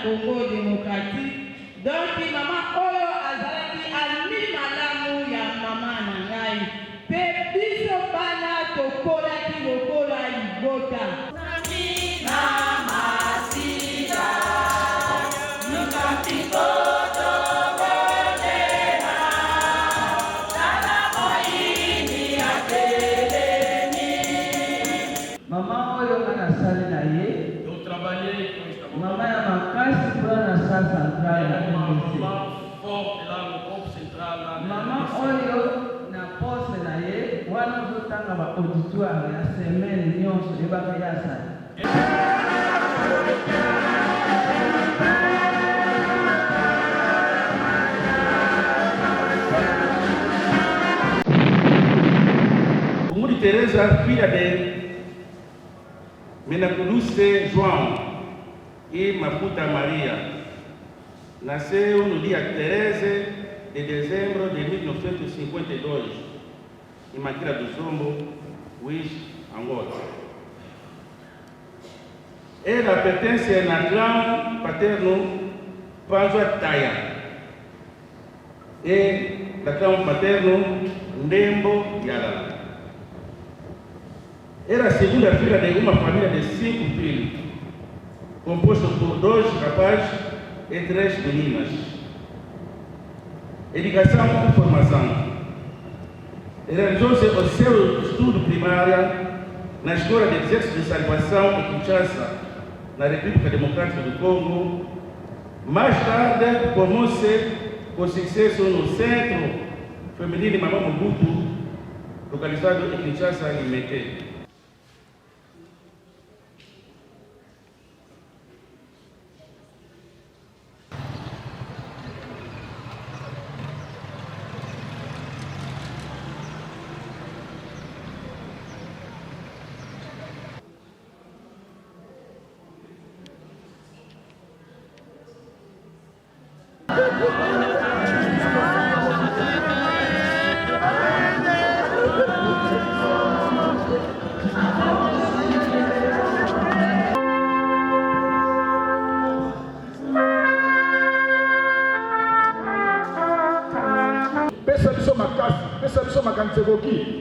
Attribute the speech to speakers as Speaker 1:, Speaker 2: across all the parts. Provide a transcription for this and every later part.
Speaker 1: Congo démocratique. Donc maman oyo azalaki alimi malamu ya mama na ngai. Pe biso bana tokolaki lokola libota. Mama oyo anasali na ye. Mama ya makasi pour la salle centrale ya MDC. Mama oyo na poste na ye wana ozotanga ba auditoire ya semaine nyonso ebaka ya sala.
Speaker 2: Maria Teresa, filha de Menaculuce João e Maputa Maria, nasceu no dia 13 de dezembro de 1952, em Maquira do Zombo, Luís, Angola. Ela pertence ao clã paterno Panzua Taia e da clã paterno Ndembo Yala. Era a segunda filha de uma família de 5 filhos, composto por 2 rapazes e 3 meninas. Educação e formação. Realizou-se o seu estudo primário na Escola de Exército de Salvação em Kinshasa, na República Democrática do Congo. Mais tarde, formou-se com sucesso no Centro Feminino Mama Mobutu, localizado em Kinshasa e Mete.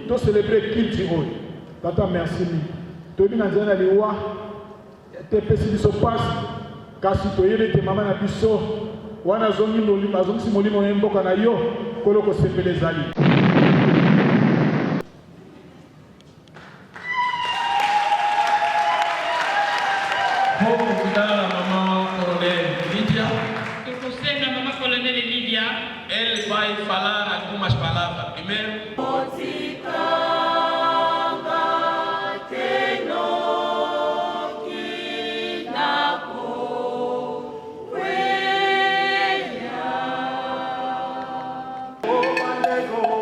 Speaker 3: To célébrer Kilti Oy. Tata merci. To bi na nzela liwa te pesi biso passe kasi to yele te mama na biso wana zongi molimo azongisi molimo na mboka na yo koloko sepele zali.
Speaker 4: Vou convidar a mamãe Coronel Lídia.
Speaker 1: Tukusenga mama Colonel Lídia.
Speaker 4: Ele vai falar algumas palavras. Primeiro,
Speaker 3: Oh,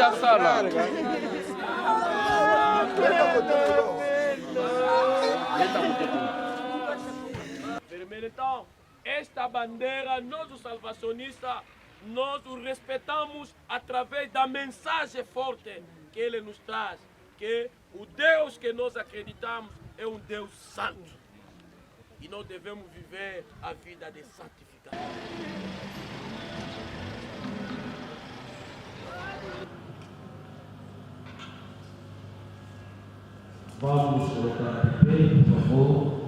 Speaker 5: ya sala.
Speaker 6: Então, esta bandeira, nós os salvacionistas, nós o respeitamos através da mensagem forte que ele nos traz, que o Deus que nós acreditamos é um Deus santo. E nós devemos viver a vida de santificação.
Speaker 7: Vamos colocar de pé, por favor.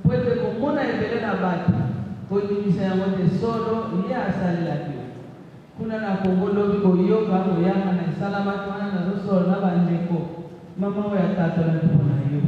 Speaker 1: Pwede kumuna ebele na batu kodimisa yango te solo ye asalela te kuna na kongo lobi koyoka koyanga na esala bato wana nazosolo na bandeko mama oyo atatola mpo na yo.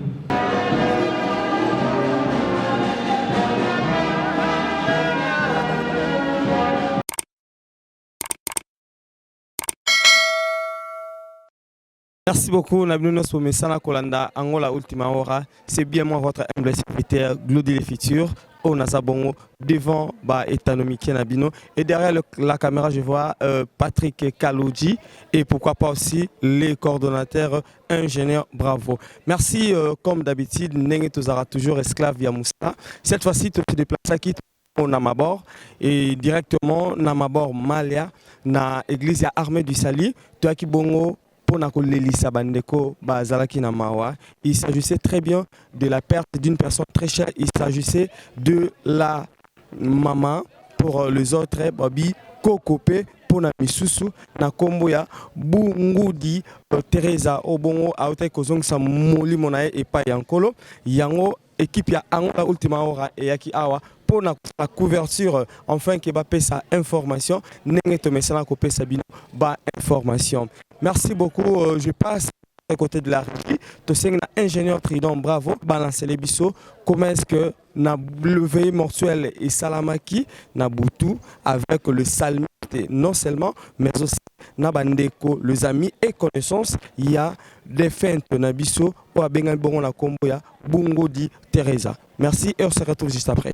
Speaker 8: Merci beaucoup, Nabino Somesana Kolanda, Angola Ultima Hora. C'est bien moi, votre humble secrétaire, Glody Les Futurs, au Nazabongo, devant Etanomiki Nabino. Et derrière la caméra, je vois Patrick Kaloudji et pourquoi pas aussi les coordonnateurs ingénieurs Bravo. Merci, comme d'habitude, Nenge Tozara, toujours esclave via Moussa. Cette fois-ci, tu te déplaces à qui au Namabor et directement Namabor Malia, na église armée du Sali, tu as qui bongo. Il s'agissait très bien de la perte d'une personne très chère. Il s'agissait de la maman pour les autres, Babi Kokope pour na misusu na kombo ya Bungudi Teresa Obongo aute kozong sa moli monae et pas yankolo yango équipe ya Angola Ultima Hora et yaki awa pour la couverture enfin qui va payer sa information nenge to mesana ko pesa bino ba information. Merci beaucoup, je passe à côté de la régie. Tu sais, ingénieur Trident, bravo, balancer les bisous. Comment est-ce que na levé mortuel et salamaki na boutou avec le salmite non seulement mais aussi na bandeko les amis et connaissances il y a des feintes na biso ou à bengal bongo na kombo ya Bungodi Teresa. Merci et on se retrouve juste après.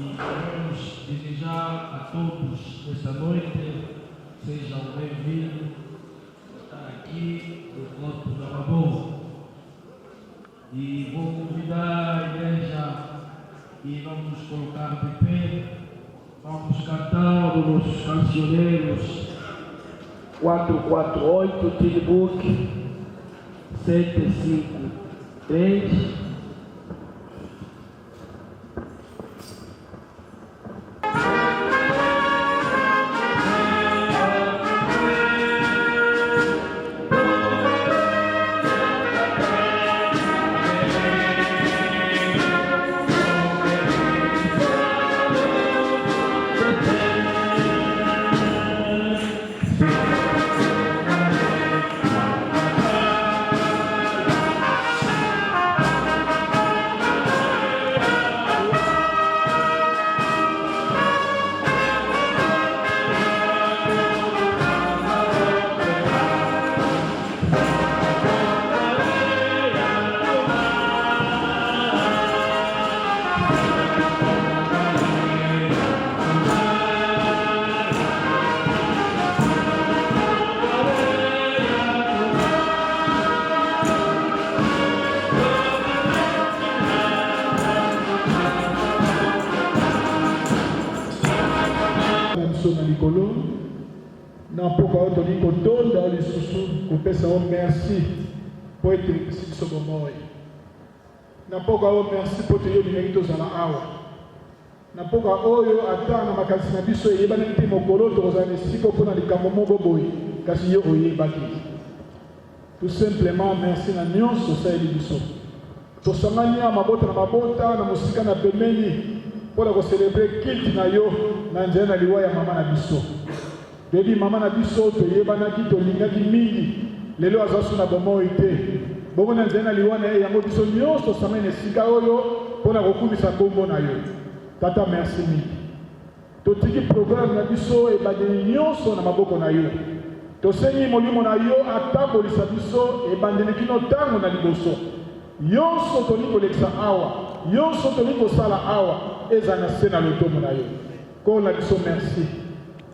Speaker 7: E queremos desejar a todos nesta noite, sejam bem-vindos a estar aqui no Corpo da Babô. E vou convidar a igreja e vamos colocar de pé, vamos cantar os nossos cancioneiros 448, Tilbook 753.
Speaker 3: Merci pour être ici ce moment. Napoka o merci pour te yobinaki tozala awa. Napoka oyo ata na makanisi na biso eyebani te mokolo tokozala esika mpona likambo moko boye kasi yo oyebaki. Tout simplement merci na nyonso osali biso. Tosangani ya mabota na mabota na mosika na pembeni mpona kocelebre kilti na yo na nzela na liwa ya mama na biso. Debi mama na biso toyebanaki tolingaki mingi lelo azasu na bomoi te bongo na nzela na liwa na ye yango biso nyonso osangani na esika oyo mpona kokumisa kombo na yo. Tata merci mingi. Totiki programme na biso ebandeli nyonso na maboko na yo. Tosengi molimo na yo atambolisa biso ebandeli kino ntango na liboso. Yonso tolingi kolekisa awa, yonso tolingi kosala awa eza na se na lotomo na yo. Ko na biso merci.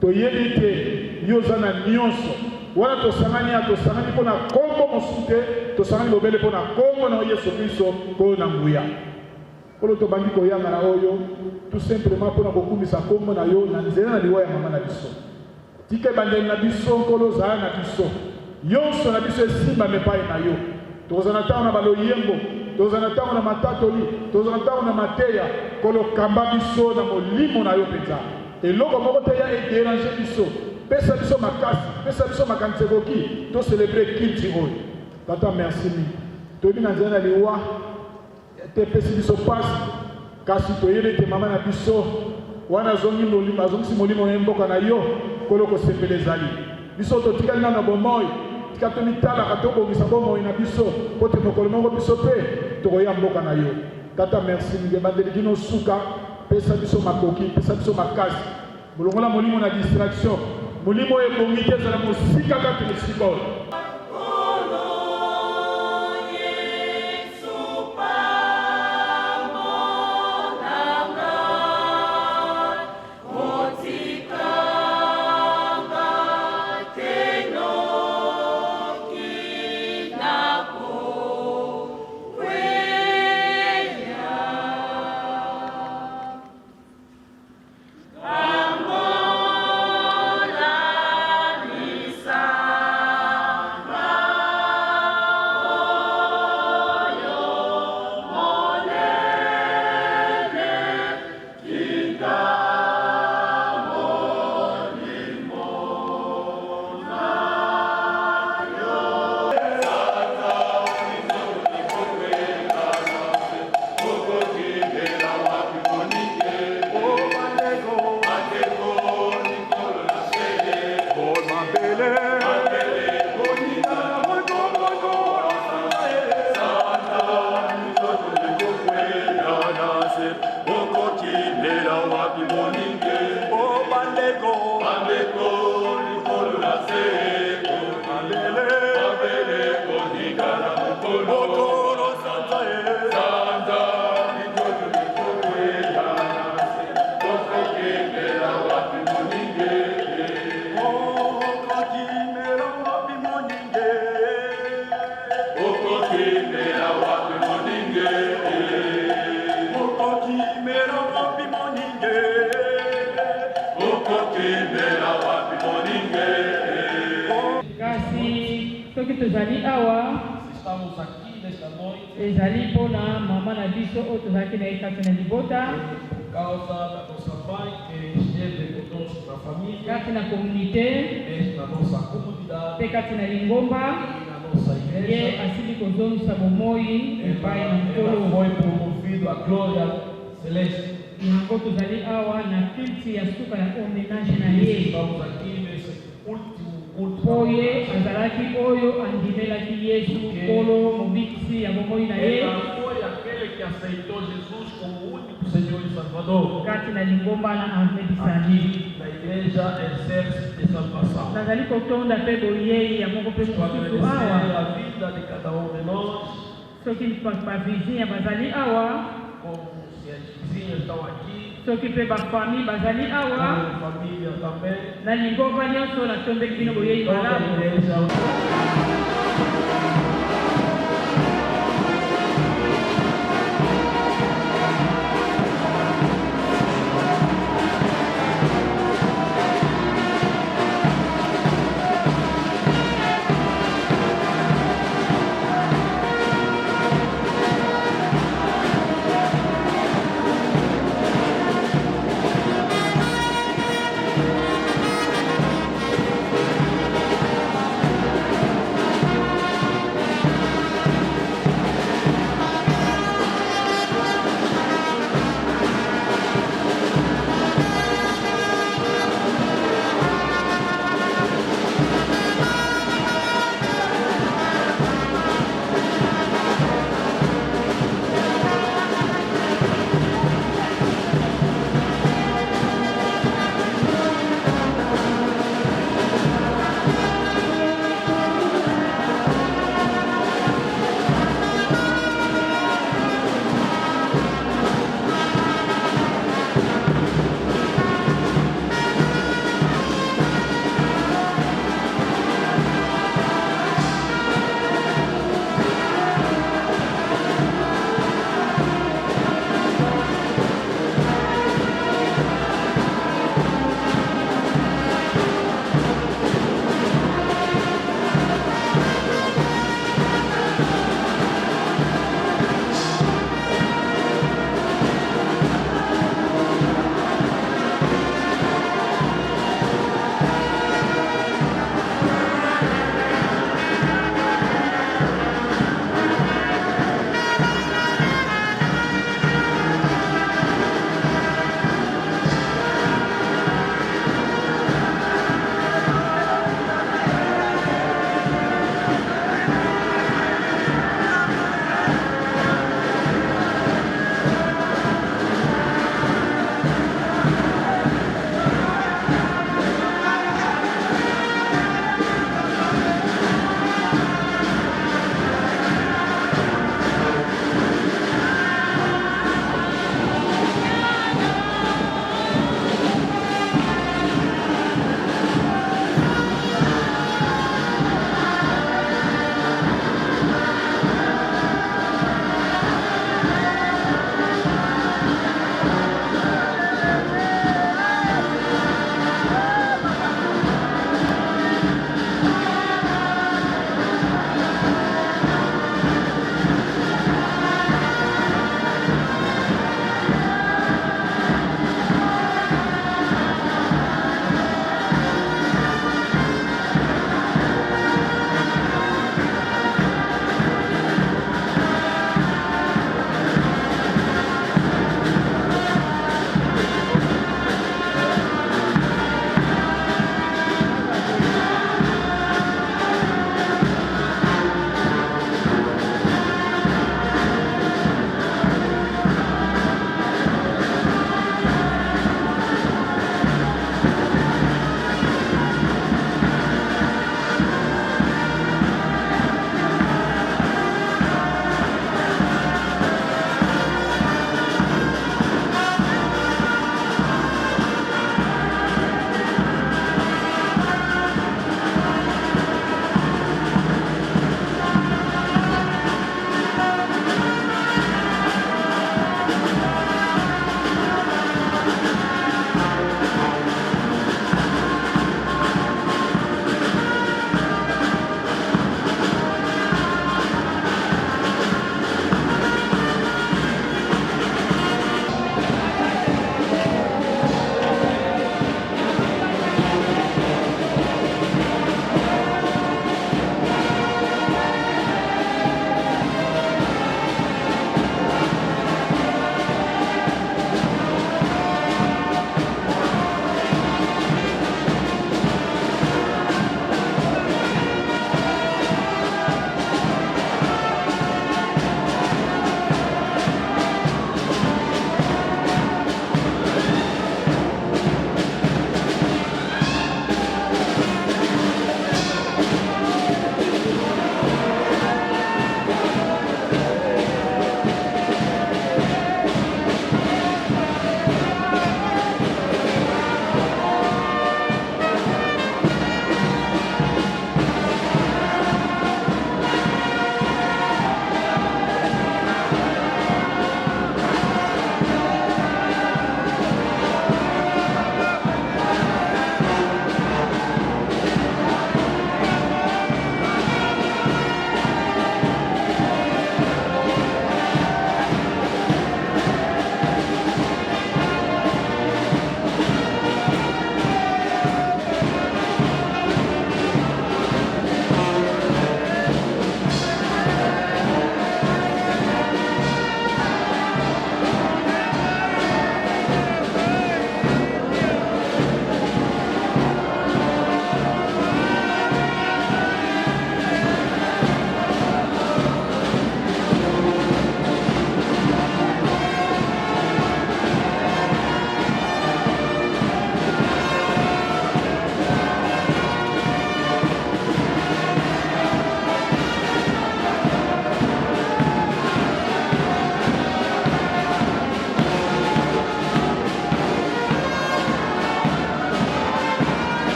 Speaker 3: Toyebi te yo za na nyonso. Wana tosangani ya tosangani mpona kombo mosusu te, tosangani lobele mpona kombo na Yesu Kristo ko na nguya. Kolo tobandi koyanga na oyo tout simplement mpona kokumisa kombo na yo na nzela na liwa ya mama na biso. Tika ebandeli na biso nkolo zala na biso. Yonso na biso esimba mepai na yo. Tozana ntango na baloyembo, tozana ntango na matatoli, tozana ntango na mateya, kolo kamba biso na molimo na yo mpenza. Eloko moko te ya edérange biso. Pesa biso makasi, pesa biso makanisi ekoki, to célébrer kilti oyo. Tata merci mingi. Toyebi na nzela na liwa te pesi biso pasi, kasi toyebi ete mama na biso wana azongisi molimo na mboka na yo kolo kosepela ezali. Biso totikali nano bomoi, tika tomitalaka tobongisa bomoi na biso po te mokolo moko biso mpe tokoya mboka na yo. Tata merci mingi ebandeli kino suka, pesa biso makoki, pesa biso makasi. Bolongola molimo na distraction, molimo ebongi te ezala mosika kaka esika oyo.
Speaker 5: Angola, Lisa.
Speaker 1: kasi soki tozali awa
Speaker 7: Estamos aqui nesta noite
Speaker 1: ezali mpona mama na biso oyo tozalaki na ye kati na libota
Speaker 7: por causa da nossa mãe que esteve conosco na família,
Speaker 1: kati na komunité
Speaker 7: na nossa comunidade
Speaker 1: mpe kati na lingomba
Speaker 7: e na nossa
Speaker 1: ye
Speaker 7: igreja.
Speaker 1: asili kozongisa bomoi epai na
Speaker 7: Ela
Speaker 1: nkolo
Speaker 7: foi promovido à glória celeste.
Speaker 1: yango tozali awa na kilti ya suka ya homenage na ye
Speaker 7: Estamos aqui nesse último culto.
Speaker 1: mpo ye azalaki oyo andimelaki yesu nkolo mobikisi ya bomoi na ye
Speaker 7: Ela foi aquele que aceitou Jesus como o único Senhor e Salvador.
Speaker 1: kati na lingomba na armedisali
Speaker 7: Aqui na igreja exército de salvação.
Speaker 1: nazali kotonda mpe boyei ya moko mpe
Speaker 7: Estou
Speaker 1: mosusu
Speaker 7: agradecer
Speaker 1: awa
Speaker 7: a vida de cada um de nós,
Speaker 1: soki bavizinha bazali awa
Speaker 7: como se as vizinhas estão aqui,
Speaker 1: soki mpe bafami bazali awa
Speaker 7: como família também,
Speaker 1: na lingomba nyonso natombeli bino boyei
Speaker 7: toda a
Speaker 1: malamu
Speaker 7: igreja.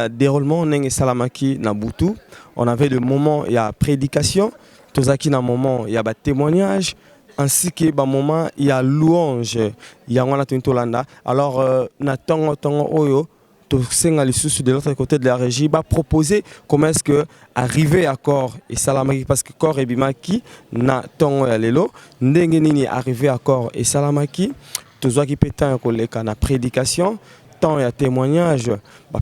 Speaker 8: déroulement nenge salamaki na butu. On avait le moment il y a prédication, tozaki na moment il y a témoignage, ainsi que ba moment il y a louange, il y a wana tolanda. Alors na tongo oyo to senga lisusu de l'autre côté de la régie va proposer comment est-ce que arriver à corps et salamaki parce que corps et bimaki na tongo ya lelo ndenge nini arriver à corps et salamaki tozaki petan koleka na prédication. Temps et témoignage,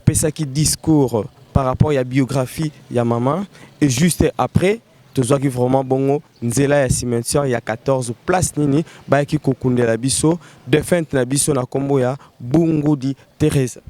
Speaker 8: pesaki discours par rapport à la biographie de maman et juste après, tu vois vraiment bongo nzela ya cimetière il y a 14 places nini ba ki kokunde la biso de fin na biso na kombo ya Bungudi Teresa.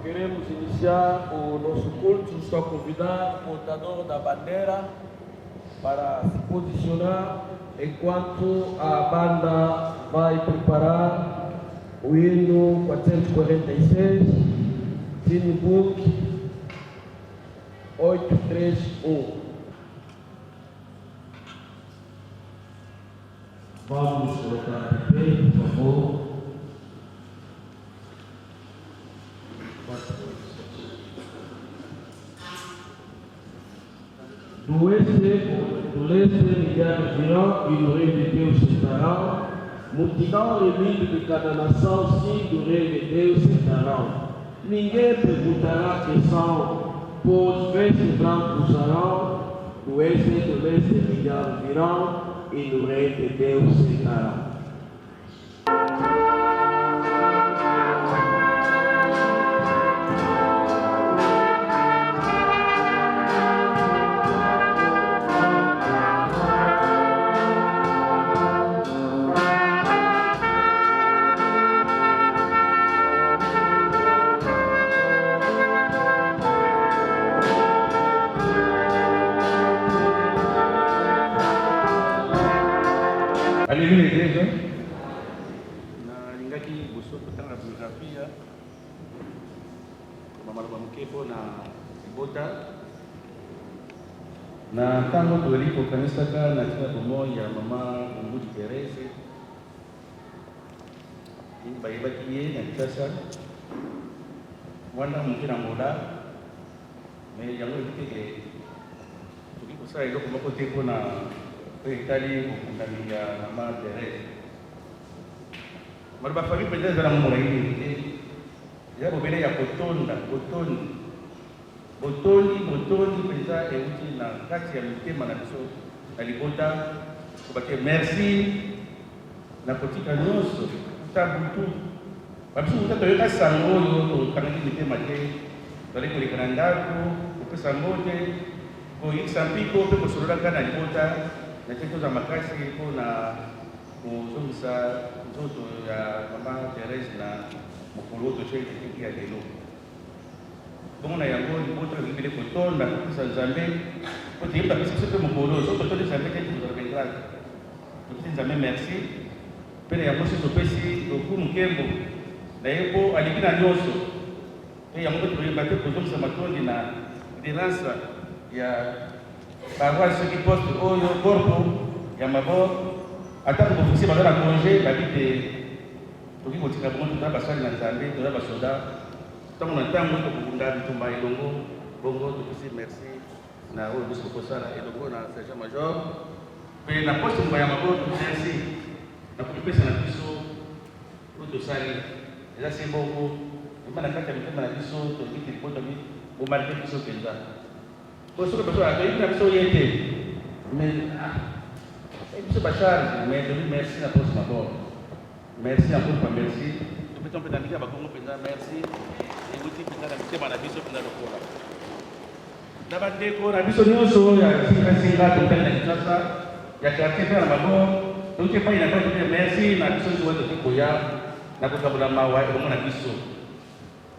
Speaker 7: Queremos iniciar o nosso culto, só convidar o portador da bandeira para se posicionar enquanto a banda vai preparar o hino 446, Tinibuk 831.
Speaker 5: Vamos colocar de pé, por favor. Do leste milhares virão e do reino de Deus sentarão, multidão remida de cada nação, sim, do reino de Deus sentarão. Ninguém perguntará quem são, pois vestes brancos usarão, do oeste e do leste milhares virão e do reino de Deus sentarão.
Speaker 2: termine déjà. Nalingaki boso kotanga biographie bamaloba moke mpona libota na ntango toyeli kokanisaka na ntina bomoi ya mama Ngudi Terese bayebaki ye na Kinshasa mwana moke na mola me yango ebiteke toki kosala eloko moko te mpona po etali kokundami ya mama Terese maloba famille mpenza ezala momolaini te eza bobele ya kotonda botondi mpenza euti na kati ya mitema na biso na libota kobake merci na kotika nyonso ta butu babiso kuta toyoka sango oyo tokangaki mitema te tozali koleka na ndako kopesa mbote koyikisa mpiko mpe kosololaka na libota na te toza makasi mpona kozongisa nzoto ya mama Terese na mokolo oyo totyeki ya lelo bongo na yango libota libele kotonda kopesa nzambe po toyeba pesa biso mpe mokolo soki totondi nzambe te tozalaka grâce topesi nzambe merci mpe na yango soki topesi lokumu nkembo na ye mpo alingi na nyonso mpe yango mpe toyeba te kozongisa matondi na lideransa ya paroisse soki poste oyo corpo ya mabor ata koofisier baza na congé babi te toki kotika bongo toza basali na nzambe toza basoda ntango na ntango tokokunda bitumba elongo bongo topesi merci na oyo biso tokosala elongo na sergent major mpe na poste mba ya mabor merci na kopesa na biso oyo tosali eza se bongo ema na kati ya mitema na biso tokiti lipoto bomarke biso mpenza po soki baso toyebi na biso ye te mais biso bacharge mais tobi merci na poste mabor merci encore pa merci topesa mpe na ndenge ya bakongo mpenza merci euti mpenza na mitema na biso mpenza lokola na bandeko na biso nyonso ya singasinga tokali na Kinshasa ya quartier mpe na mabor toki epai na bai tope merci na biso nyonso wana toki koya na kokabola mawa elongo na biso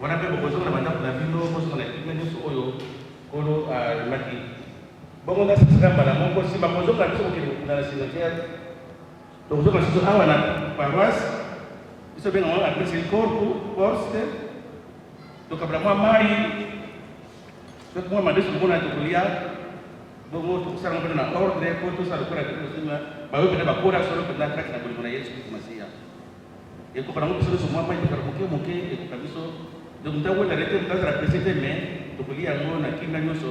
Speaker 2: wana mpe bokozonga na bandako na bino bozonga na ekime nyonso oyo kolo ayemaki bongo ndasisika mbala moko nsima kozonga na biso kokende kokunda na cimetière tokozonga siso awa na paroisse biso benga wana apesi corste tokabola mwa mai soki mwa madeso komona tokolia bongo tokosala ngo mpena na ordre po tosala lokola tosima bayo mpena bakola solo mpena kati na bolingo na Yesu Kristo Masiya ekoka nango biso nyonso mwa mai tokala moke ekoka biso donc ntango wenda rete mutazala pese te me tokolia yango na kinga nyonso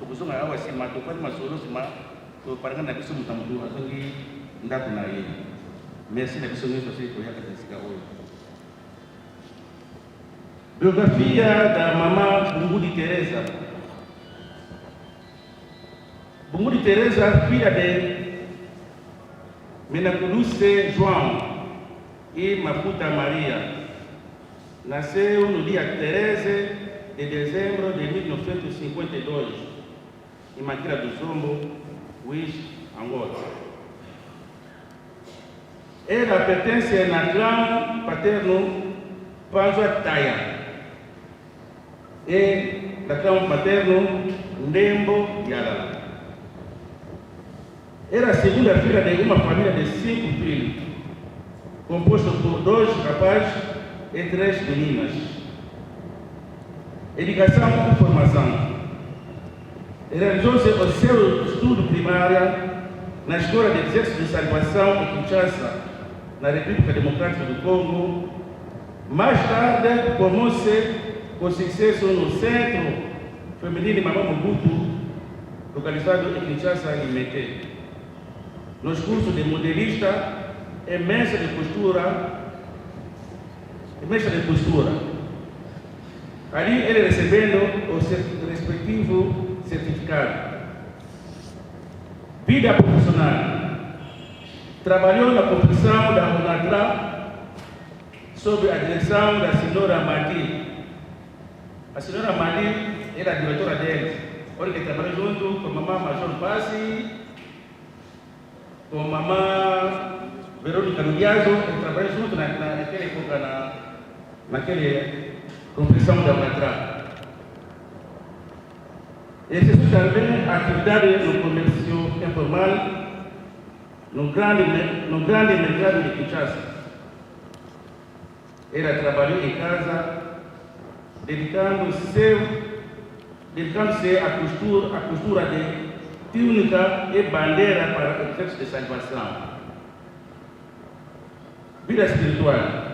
Speaker 2: tokozonga awa nsima tokwani masolo nsima toparanga na biso moto motu azongi ndako na ye merci na biso nyonso soki toyaka na esika oyo biographie da mama Ngudi Teresa. Ngudi Teresa, filha de Menaculuce João e Maputa Maria, nasceu no dia 13 de dezembro de 1952, em Maquira do Zombo, Luís, Angola. Ela pertence ao clã paterno Panza Taia e da clã paterno Ndembo Yala. Era a segunda filha de uma família de 5 filhos, composta por 2 rapazes e 3 meninas. Educação e formação. Realizou-se o seu estudo primário na Escola de Exército de Salvação em Kinshasa, na República Democrática do Congo. Mais tarde, formou-se com sucesso no Centro Feminino Mama Mobutu, localizado em Kinshasa e Mete. Nos cursos de modelista e mestre de costura. Ali ele recebendo o respectivo certificado. Vida profissional. Trabalhou na confecção da Unatra sob a direção da senhora Madi. A senhora Madi era a diretora dele. Olha que trabalhou junto com a mamãe Major Passi, com a mamãe Verônica Ludiazo, ele trabalhou junto naquela época, naquela confecção da Unatra. Exerceu também a atividade no comércio informal no grande mercado de Kinshasa. Ela trabalhou em casa, dedicando-se à costura de túnica e bandeira para o exército de salvação. Vida espiritual.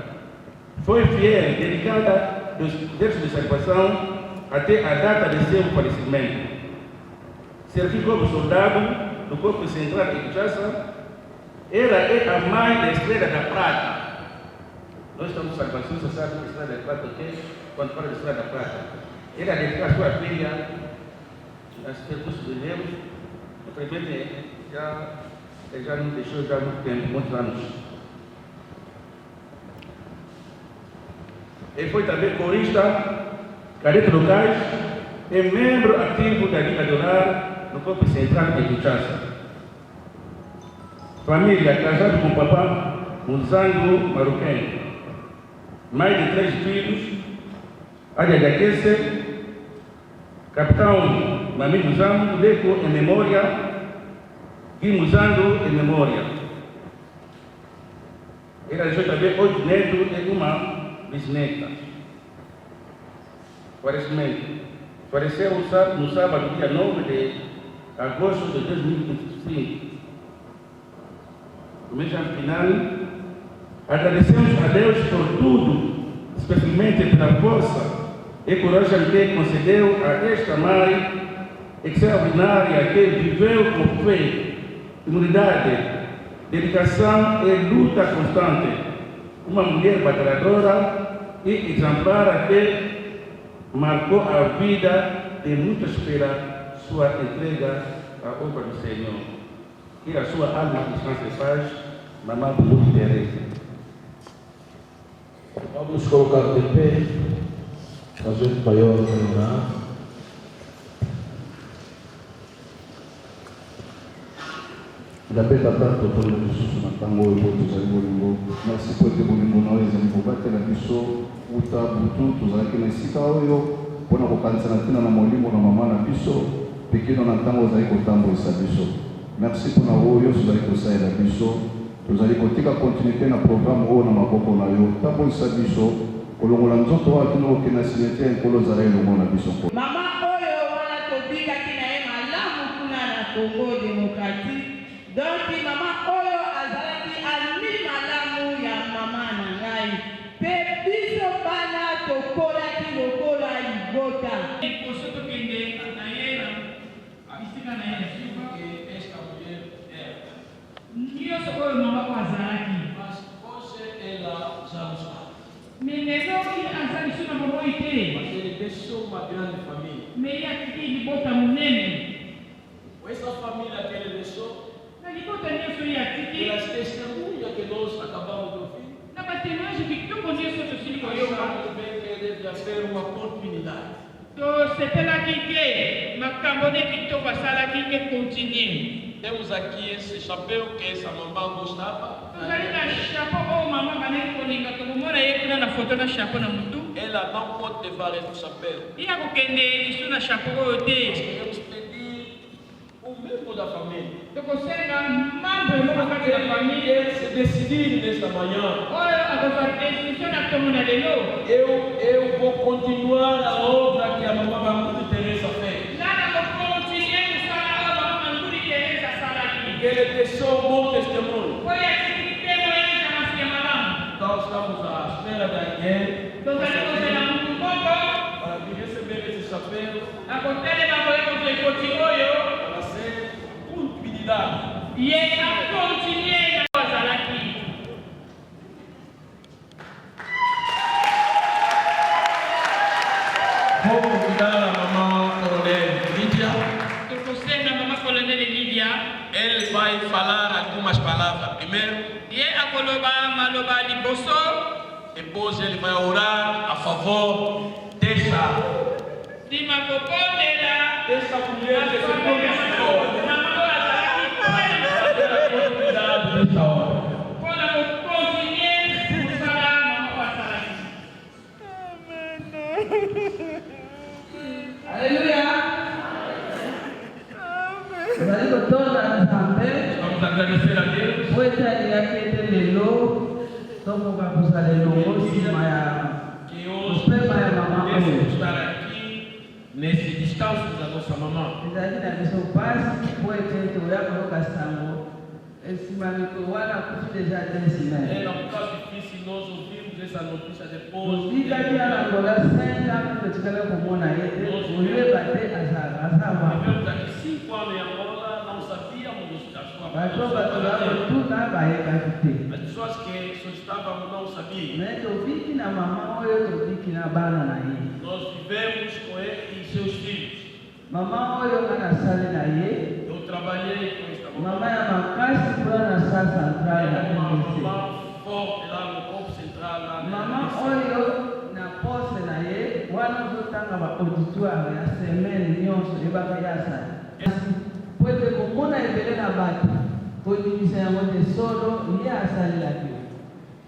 Speaker 2: Foi fiel, dedicada ao exército de salvação até a data de seu falecimento. Serviu como soldado do Corpo Central de Kinshasa. Ela é a mãe da Estrela da Prata. Nós estamos salvação, você sabe que a Estrela da Prata é quando fala de Estrela da Prata. Ela dedica a sua filha aos percursos de Deus. O presidente já nos deixou já há muito tempo, muitos anos. Ele foi também corista, cadete locais e membro ativo da Liga do Lar no Corpo Central de Kinshasa. Família, casado com o papá Muzango Maruquém. Mais de 3 filhos, área de Aquece, capitão Mami Muzango, Leco em memória, Gui Muzango em memória. Ele deixou também 8 netos e uma bisneta. Faleceu no sábado, dia 9 de agosto de 2025. No mês final, agradecemos a Deus por tudo, especialmente pela força e coragem que concedeu a esta mãe extraordinária que viveu com fé, humildade, dedicação e luta constante. Uma mulher batalhadora e exemplar que marcou a vida de muitos pela sua entrega à obra do Senhor. Que a sua alma descanse em paz, Mamãe Lourdes Teresa.
Speaker 5: Vamos colocar de pé, a gente vai orar.
Speaker 9: Napenda tanto mpona lisusu na ntango oyo po tozali bolingo. Merci po ete bolingo na oyo ezali kobatela biso uta butu tozalaki na esika oyo mpona kokanisa na ntina na molimo na mama na biso mpe kino na ntango ozali kotambolisa biso. Merci mpona oyo nyonso ozali kosalela biso. Tozali kotika kontinuité na programme oyo na maboko na yo. Tambolisa biso kolongola nzoto oyo kino kokende na cimetière nkolo ozala elongo na biso.
Speaker 1: Mama oyo wana tobikaki na ye malamu kuna na Congo démocratique. Donc mama oyo azalaki ami malamu ya mama na ngai. Pe biso bana tokolaki lokola libota.
Speaker 7: Liboso tokende na ye na bisika na ye suka ke esta mulher nyonso oyo mama oyo azalaki pose ela jalousa. Mais lelo aza liso na bomoi te. Ele deixou uma grande família. Mais yakiki libota monene. Essa família que ele deixou, pelas testemunhas que nós acabamos de ouvir, achamos bem que deve haver uma continuidade. Temos aqui esse chapéu que essa mamãe gostava. Ela não pode levar esse chapéu. Queremos pedir o membro da família. Se decidir nesta manhã, eu vou continuar a obra que a mamãe Teresa fez. Que ele deixou um bom testemunho. Então estamos à espera de alguém para receber esse chapéu. Para ser continuidade. Vou convidar a mamãe Coronel Lídia. Ele vai falar algumas palavras primeiro. Depois ele vai orar a favor dessa mulher que se conheceu. Nesta hora.
Speaker 1: Aleluia. Nós estamos
Speaker 4: Vamos agradecer a Deus. Que hoje podemos estar aqui nesse descanso da nossa mamã. Era um caso difícil nós ouvimos essa notícia depois. Vivemos aqui 5 anos em Angola, não sabíamos da sua pessoa. As pessoas que só estávamos não sabiam. Nós vivemos com ele e seus filhos. Eu trabalhei com esta mamãe. Era uma mamã forte lá no corpo central. Lá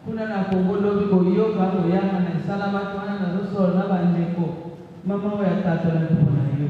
Speaker 1: kuna na kongolo bikoyoka moyanga na esala bato wana nazosola na bandeko mama oyo atatola mpona yo.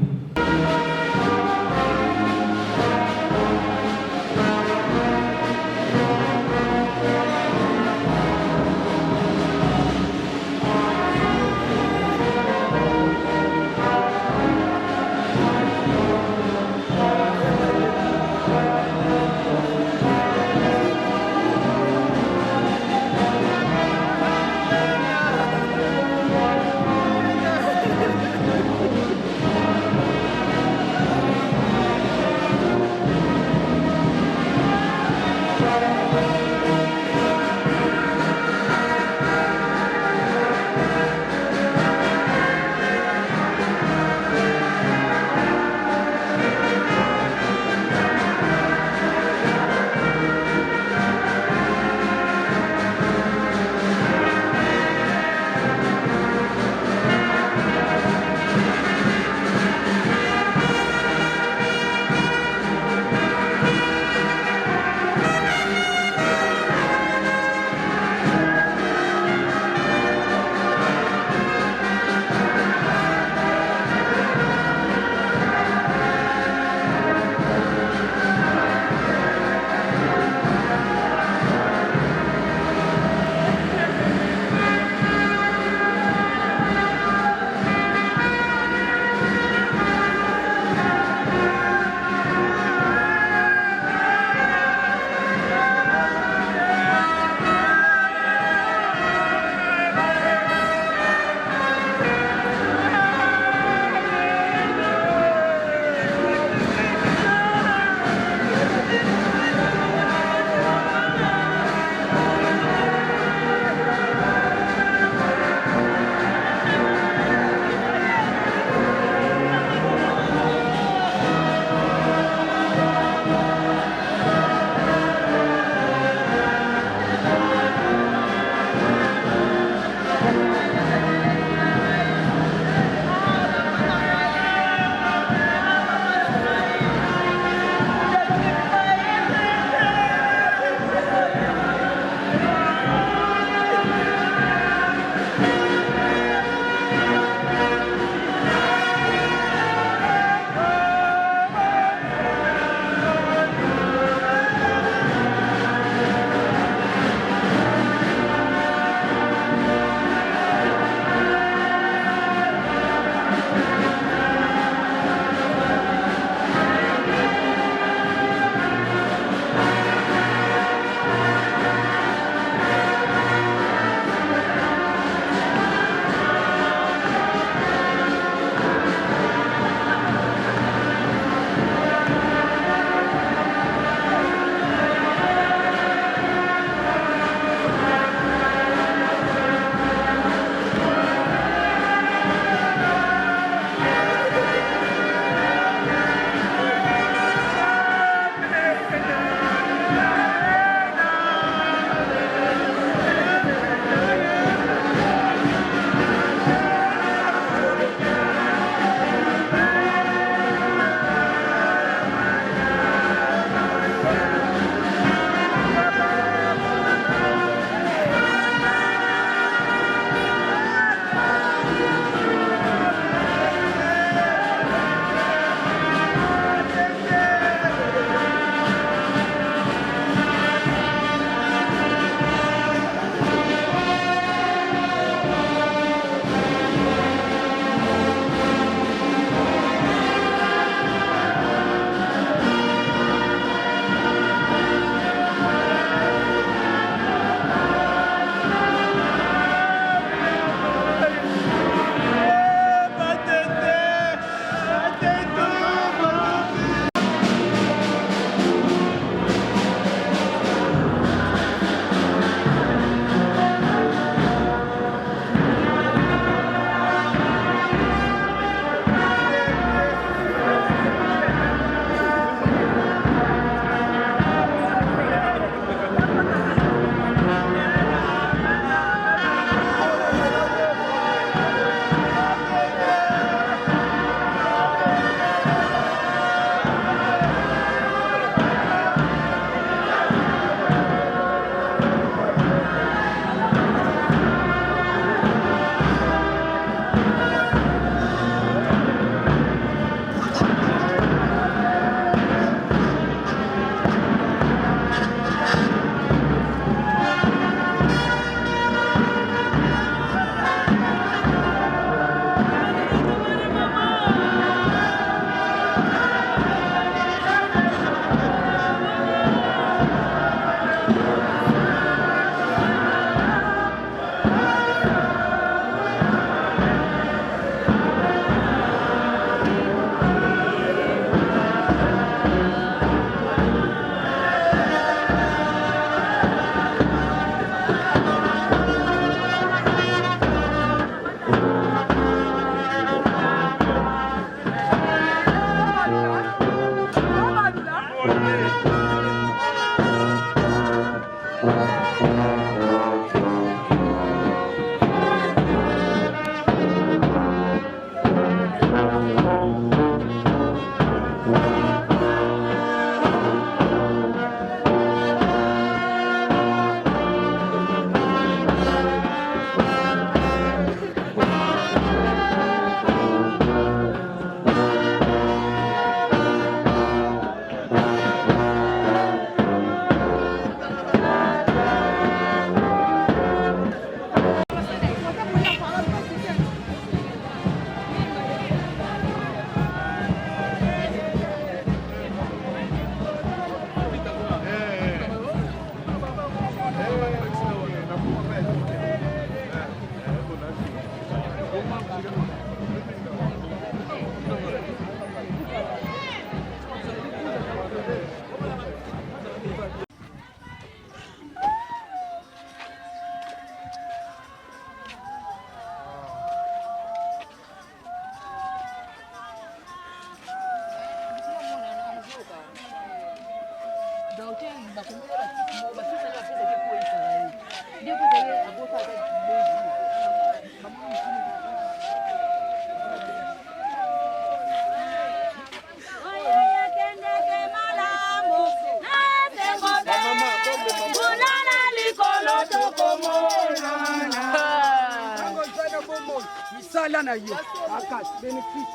Speaker 10: Isala na yo akas benefit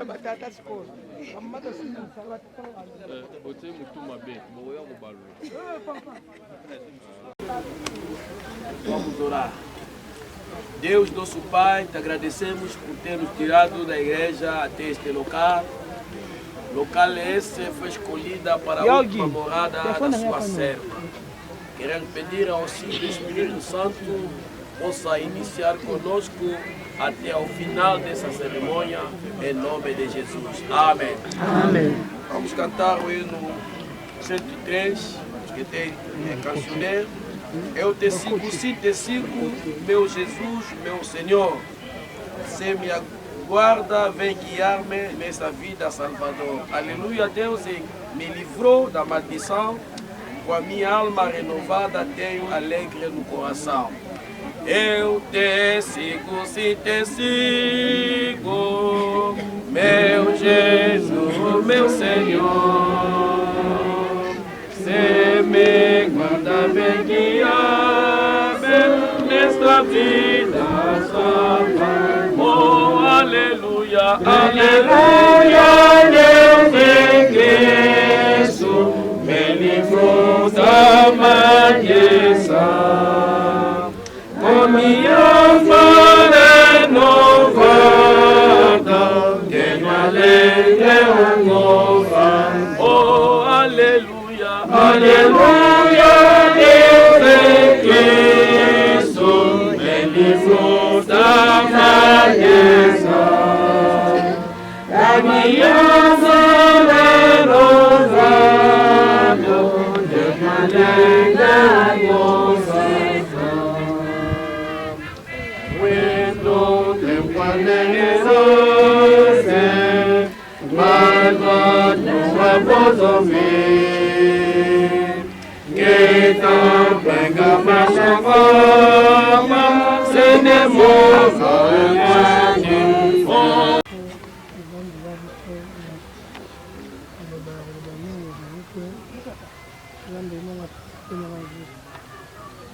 Speaker 10: batata sikola amata simusa
Speaker 6: bote mutu mabe boya mobalo. Vamos orar. Deus, nosso Pai, te agradecemos por ter nos tirado da igreja até este local. Local esse foi escolhida para a última morada da sua serva. Queremos pedir ao auxílio do Espírito Santo possa iniciar conosco até ao final dessa cerimônia, em nome de Jesus. Amém.
Speaker 10: Amém.
Speaker 6: Vamos cantar o hino 103, que tem cancioneiro. Eu te sigo, meu Jesus, meu Senhor. Se me aguarda, vem guiar-me nessa vida, Salvador. Aleluia, Deus me livrou da maldição. Com a minha alma renovada, tenho alegre no coração. Eu te sigo, se te sigo, meu Jesus, meu Senhor. Se me guarda, vem guiar-me nesta vida, Salvador. Oh, aleluia, aleluia, Deus em Cristo, me livrou da maldição. Com minha alma renovada, tenho alegre nova. Oh, aleluia, aleluia, Deus em Cristo, me livrou da maldição. A minha alma renovada, tenho alegre nova. Mas tua voz ouvir, que tão pega pra chamar, se demora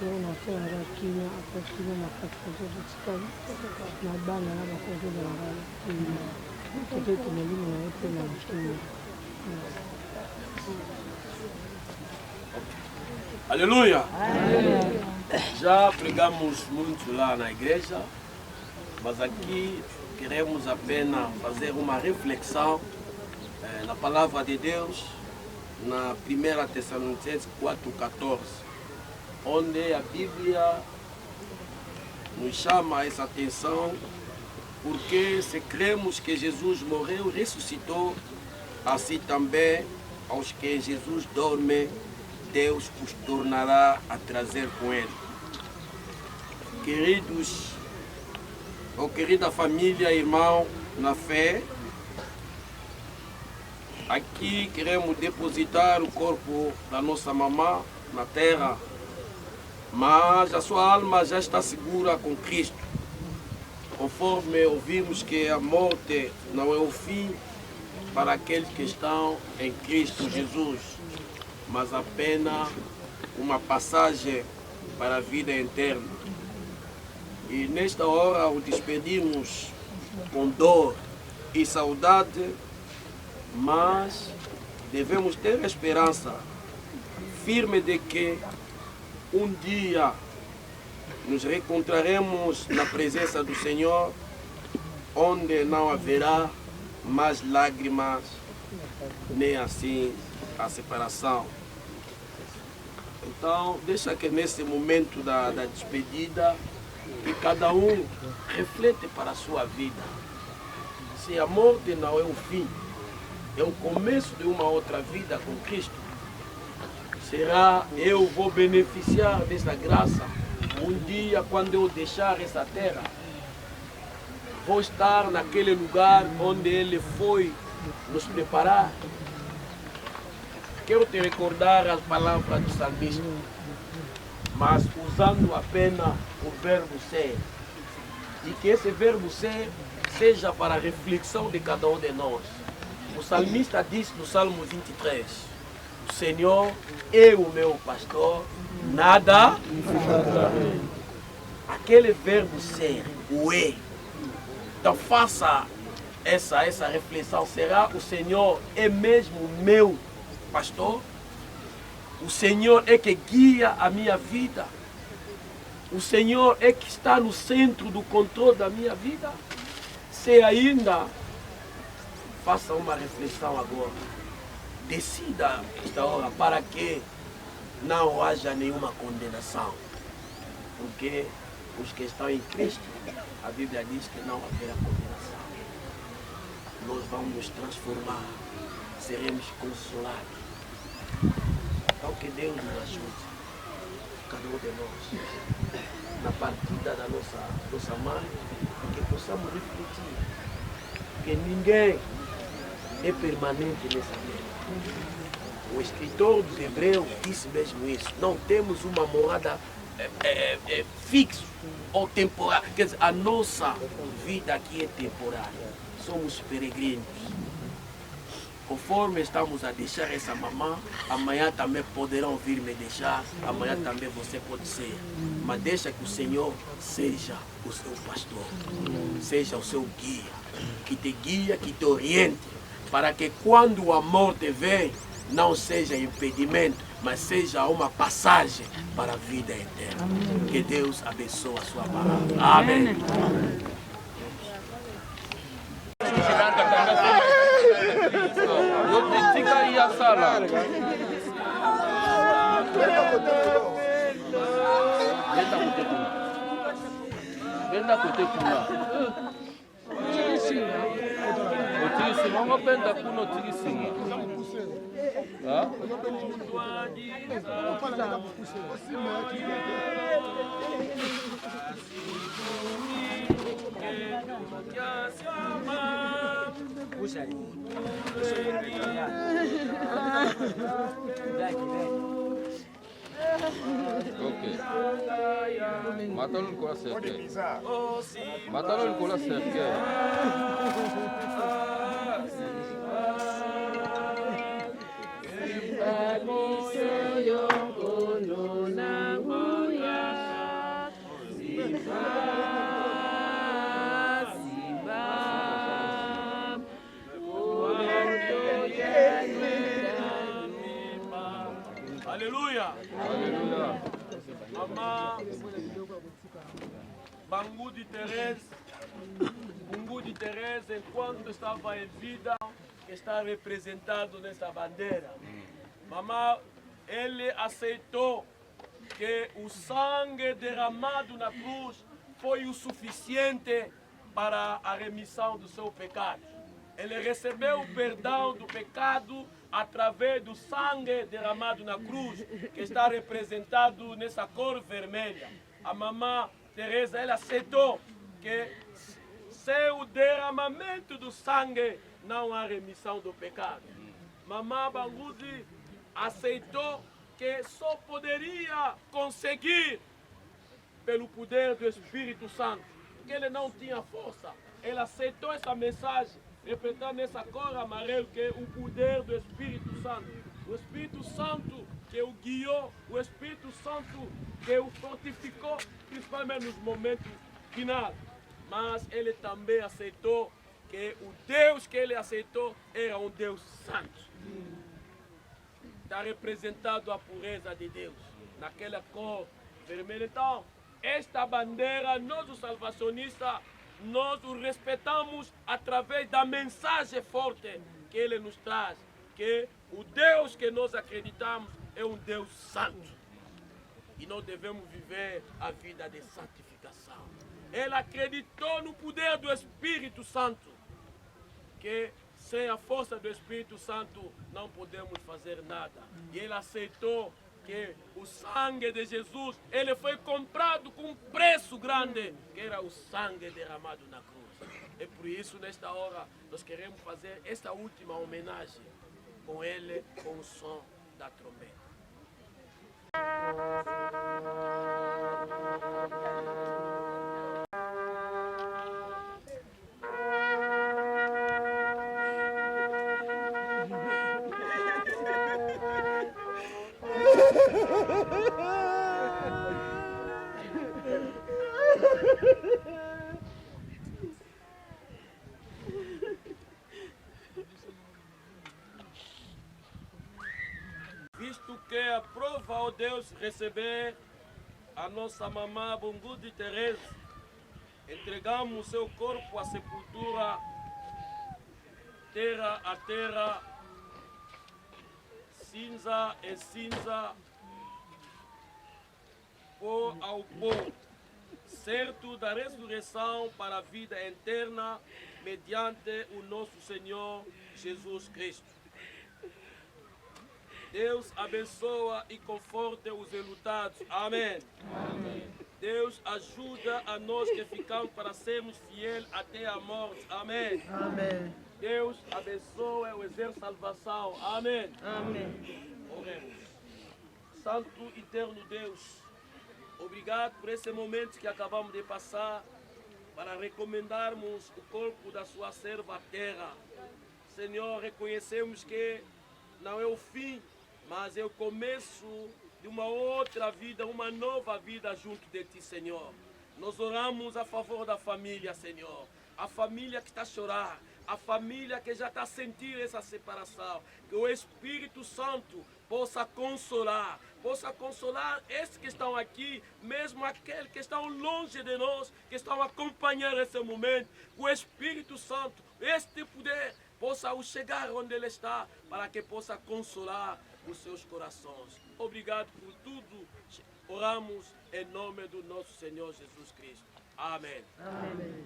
Speaker 11: nasalaka kimia akokima makasi kozotikali na bana na bakozolanga kimia peut-être molimo na ye mpe na kimia.
Speaker 6: Aleluia! Já pregamos muito lá na igreja, mas aqui queremos apenas fazer uma reflexão na palavra de Deus, na 1 Tessalonicenses 4,14, onde a Bíblia nos chama essa atenção, porque se cremos que Jesus morreu e ressuscitou, assim também aos que Jesus dorme, Deus os tornará a trazer com ele. Queridos, ou querida família, irmão, na fé, aqui queremos depositar o corpo da nossa mamã na terra, mas a sua alma já está segura com Cristo. Conforme ouvimos que a morte não é o fim para aqueles que estão em Cristo Jesus, mas apenas uma passagem para a vida eterna. E nesta hora o despedimos com dor e saudade, mas devemos ter a esperança firme de que um dia nos reencontraremos na presença do Senhor, onde não haverá mais lágrimas, nem assim a separação. Então, deixa que nesse momento da despedida, que cada um reflete para a sua vida. Se a morte não é o fim, é o começo de uma outra vida com Cristo, será eu vou beneficiar dessa graça. Um dia, quando eu deixar essa terra, vou estar naquele lugar onde Ele foi nos preparar. Quero te recordar as palavras do salmista, mas usando apenas o verbo ser. E que esse verbo ser seja para a reflexão de cada um de nós. O salmista disse no Salmo 23, o Senhor é o meu pastor, nada me faltará. Aquele verbo ser, o é. Então faça essa reflexão. Será o Senhor é mesmo meu pastor? O Senhor é que guia a minha vida? O Senhor é que está no centro do controle da minha vida? Se ainda, faça uma reflexão agora. Decida esta hora para que não haja nenhuma condenação. Porque os que estão em Cristo, a Bíblia diz que não haverá condenação. Nós vamos nos transformar, seremos consolados. Então que Deus nos ajude, cada um de nós, na partida da nossa mãe, que possamos refletir que ninguém é permanente nessa terra. O escritor dos Hebreus disse mesmo isso. Não temos uma morada fixa ou temporária. Quer dizer, a nossa vida aqui é temporária. Somos peregrinos. Conforme estamos a deixar essa mamã, amanhã também poderão vir me deixar, amanhã também você pode ser. Mas deixa que o Senhor seja o seu pastor, seja o seu guia, que te oriente, para que quando a morte vem, não seja impedimento, mas seja uma passagem para a vida eterna. Que Deus abençoe a sua palavra. Amém. Fica aí a sala. Venda kote kuna. Otiri singa ngopenda kuna otiri singa. Ha? Ok. Mátalo con la cerquera. Mátalo con la cerquera.
Speaker 12: Moyo kono na moya
Speaker 6: Aleluia. Mamã Bangu de Teresa, enquanto estava em vida, que está representado nessa bandeira. Mamã, ele aceitou que o sangue derramado na cruz foi o suficiente para a remissão do seu pecado. Ele recebeu o perdão do pecado através do sangue derramado na cruz, que está representado nessa cor vermelha. A mamã Teresa, ela aceitou que sem o derramamento do sangue não há remissão do pecado. Mamã Banguzi aceitou que só poderia conseguir pelo poder do Espírito Santo, que ele não tinha força. Ele aceitou essa mensagem, repetindo nessa cor amarela, que é o poder do Espírito Santo. O Espírito Santo que o guiou, o Espírito Santo que o fortificou, principalmente nos momentos finais. Mas ele também aceitou que o Deus que ele aceitou era um Deus santo. Está representado a pureza de Deus naquela cor vermelha. Então, esta bandeira, nós os salvacionistas, nós o respeitamos através da mensagem forte que ele nos traz, que o Deus que nós acreditamos é um Deus santo. E nós devemos viver a vida de santificação. Ele acreditou no poder do Espírito Santo, que sem a força do Espírito Santo não podemos fazer nada. E ele aceitou que o sangue de Jesus, ele foi comprado com um preço grande, que era o sangue derramado na cruz. E por isso, nesta hora, nós queremos fazer esta última homenagem com ele, com o som da trombeta. Visto que aprova, ó Deus, receber a nossa mamã Bangu de Teresa, entregamos seu corpo à sepultura, terra a terra, cinza e cinza, pó ao pó, certo da ressurreição para a vida eterna, mediante o nosso Senhor Jesus Cristo. Deus abençoa e conforta os enlutados. Amém. Amém. Deus ajuda a nós que ficamos para sermos fiéis até a morte. Amém. Amém. Deus abençoa o exército de salvação. Amém. Amém. Oremos. Santo e eterno Deus, obrigado por esse momento que acabamos de passar para recomendarmos o corpo da sua serva terra. Senhor, reconhecemos que não é o fim, mas é o começo de uma outra vida, uma nova vida junto de Ti, Senhor. Nós oramos a favor da família, Senhor. A família que está a chorar, a família que já está a sentir essa separação. Que o Espírito Santo possa consolar esses que estão aqui, mesmo aqueles que estão longe de nós, que estão acompanhando esse momento. Que o Espírito Santo, este poder, possa chegar onde ele está, para que possa consolar os seus corações. Obrigado por tudo. Oramos em nome do nosso Senhor Jesus Cristo. Amém. Amém.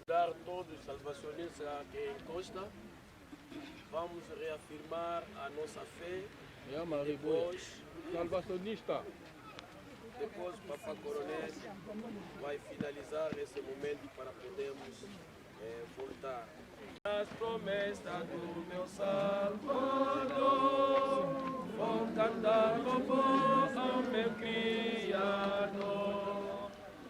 Speaker 6: Dar todos os salvacionistas que encostam, vamos reafirmar a nossa fé Depois o Papa Coronel vai finalizar esse momento para podermos voltar. As promessas do meu Salvador, vou cantar louvor ao meu Criador.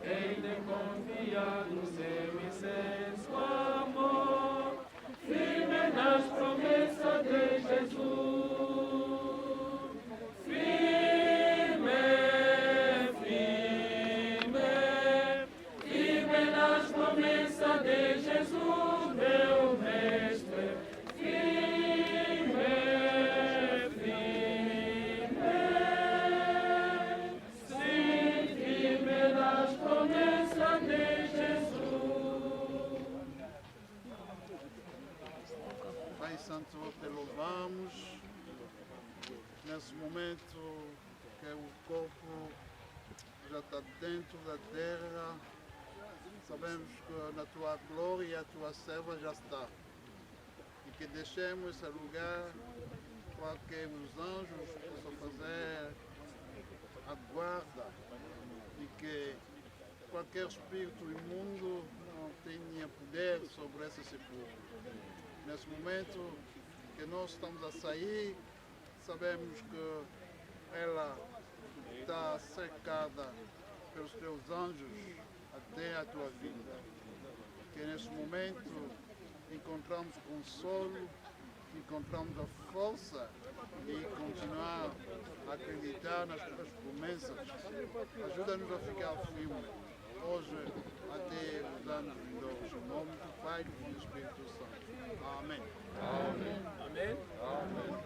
Speaker 6: Hei de confiar no seu incenso amor, firme nas promessas de Jesus. Firme, firme, firme nas promessas de Jesus, meu Mestre. Firme, firme, sim, firme nas promessas de Jesus.
Speaker 12: Pai Santo, te louvamos nesse momento que o corpo já está dentro da terra. Sabemos que na tua glória a tua serva já está. E que deixemos esse lugar para que os anjos possam fazer a guarda e que qualquer espírito imundo não tenha poder sobre esse sepulcro. Nesse momento que nós estamos a sair, sabemos que ela está cercada pelos teus anjos até a tua vinda. Que nesse momento encontramos consolo, encontramos a força e continuar a acreditar nas tuas promessas. Ajuda-nos a ficar firmes hoje até os anos vindouros. Em nome do Pai, do Filho e do Espírito Santo. Amém.
Speaker 6: Amém. Amém. Amém.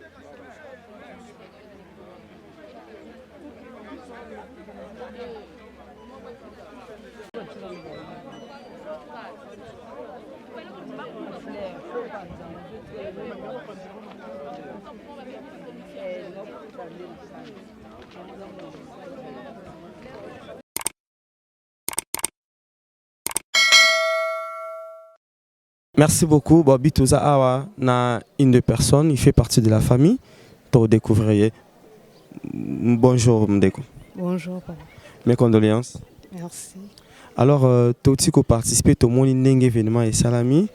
Speaker 8: Merci beaucoup. Bobby Toza Awa na une de personnes, il fait partie de la famille. Pour découvrir. Bonjour Mdeko.
Speaker 11: Bonjour papa.
Speaker 8: Mes condoléances.
Speaker 11: Merci.
Speaker 8: Alors, tu as participé à mon événement et salami.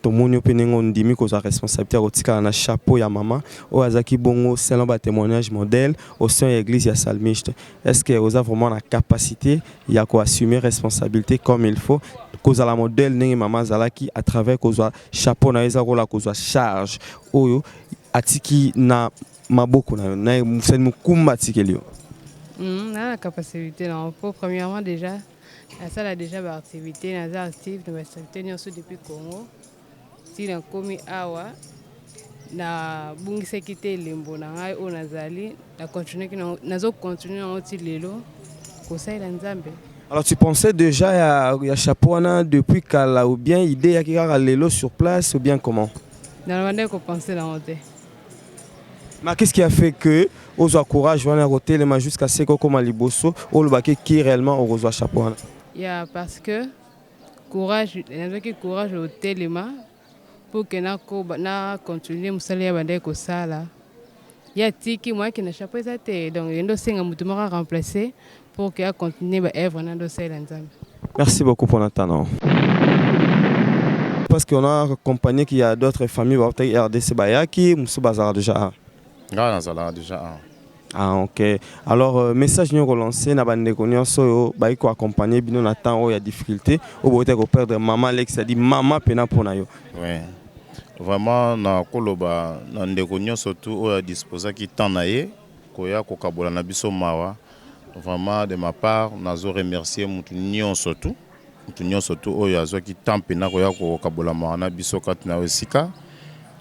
Speaker 8: Tu as dit que la responsabilité de la chapeau ya maman. Ou azaki bongo selon le témoignage modèle au sein de l'église ya salmiste. Est-ce que vous avez vraiment la capacité ya ko assumer responsabilité comme il faut? Cause la modèle n'est maman zalaki à travers cause chapeau na eza rola cause charge. Oyo atiki na maboko na c'est mukumba tikelio.
Speaker 11: La capacité là. Premièrement déjà ça a déjà l'activité na active de l'activité depuis Congo. Si na komi awa na bungisa kite lembo na ngai o nazali na continuer nazo continuer na oti lelo ko saila nzambe.
Speaker 8: Alors tu pensais déjà à chapeau depuis kala ou bien idée ya kika lelo sur place ou bien comment?
Speaker 11: Dans le monde ko penser la honte.
Speaker 8: Mais qu'est-ce qui a fait que ozo courage wana roté le ma jusqu'à ce comme liboso ou le baké qui réellement au ozo chapeau wana?
Speaker 11: Ya parce que courage courage au téléma pour que na continuer musala ya bande ko sala. Ya tiki moi qui na chapeau ça te donc endo senga mutu moko remplacer pour que continuer ba œuvre na do sala nzambe.
Speaker 8: Merci beaucoup pour Nathan. Parce qu'on a accompagné qu'il y a d'autres familles qui ont RDC Bayaki, Moussou Bazar déjà. Ah ok. Alors message nous relancé na bande konyo so ba ko accompagner bino na temps où il y a difficulté ou bote ko perdre maman Alex ça dit maman pena pona yo.
Speaker 13: Ouais. Vraiment na koloba na ndeko nyonso tu o disposer ki temps na ye ko ya ko kabola na biso mawa. Vraiment de ma part nazo remercier mutu nyonso tu o ya zo ki temps pena ko ya ko kabola mawa na biso kat na osika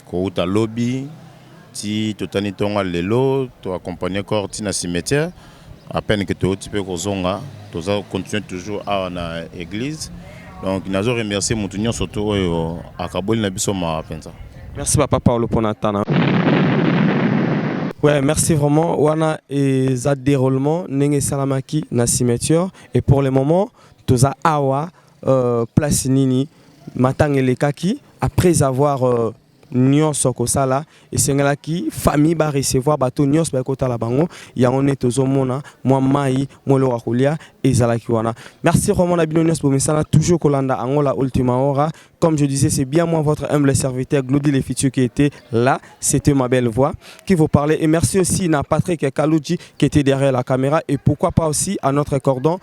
Speaker 13: ko uta lobby ti totani tonga lelo to accompagner corps ti na cimetière à peine que to ti pe ko zonga to za continuer toujours à na église. Donc nazo remercier mutu nyonso tu o akaboli na biso mawa penza.
Speaker 8: Merci papa Paulo pour Nathan. Ouais, merci vraiment. Wana et za déroulement nenge salamaki na cimetière et pour le moment toza awa place nini matangelekaki après avoir nyonso kosala esengelaki famille ba recevoir bato nyonso ba kotala bango yango ne tozomona mwa mai molo kolia ezalaki wana. Merci Roman Abino nyonso bomesana toujours kolanda angola ultima hora. Comme je disais, c'est bien moi votre humble serviteur Glody Les Futurs qui était là, c'était ma belle voix qui vous parlait. Et merci aussi à Patrick Kalouji qui était derrière la caméra et pourquoi pas aussi à notre cordon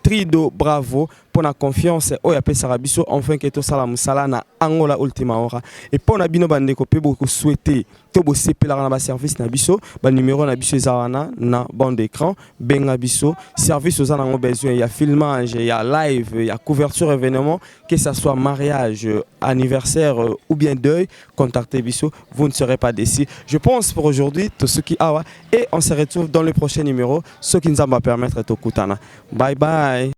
Speaker 8: Trido Bravo pour la confiance au Yape Sarabiso enfin que tout ça la musala na Angola ultima hora. Et pour na bino bande kopé beaucoup souhaiter to bo CP la na service na biso ba numéro na biso zawana na bande d'écran benga biso service aux en besoin il y a filmage il y a live il y a couverture événement que ça soit mariage anniversaire ou bien deuil contactez biso vous ne serez pas déçus. Je pense pour aujourd'hui tout ce qui awa et on se retrouve dans le prochain numéro ce qui nous va permettre de kutana. Bye bye.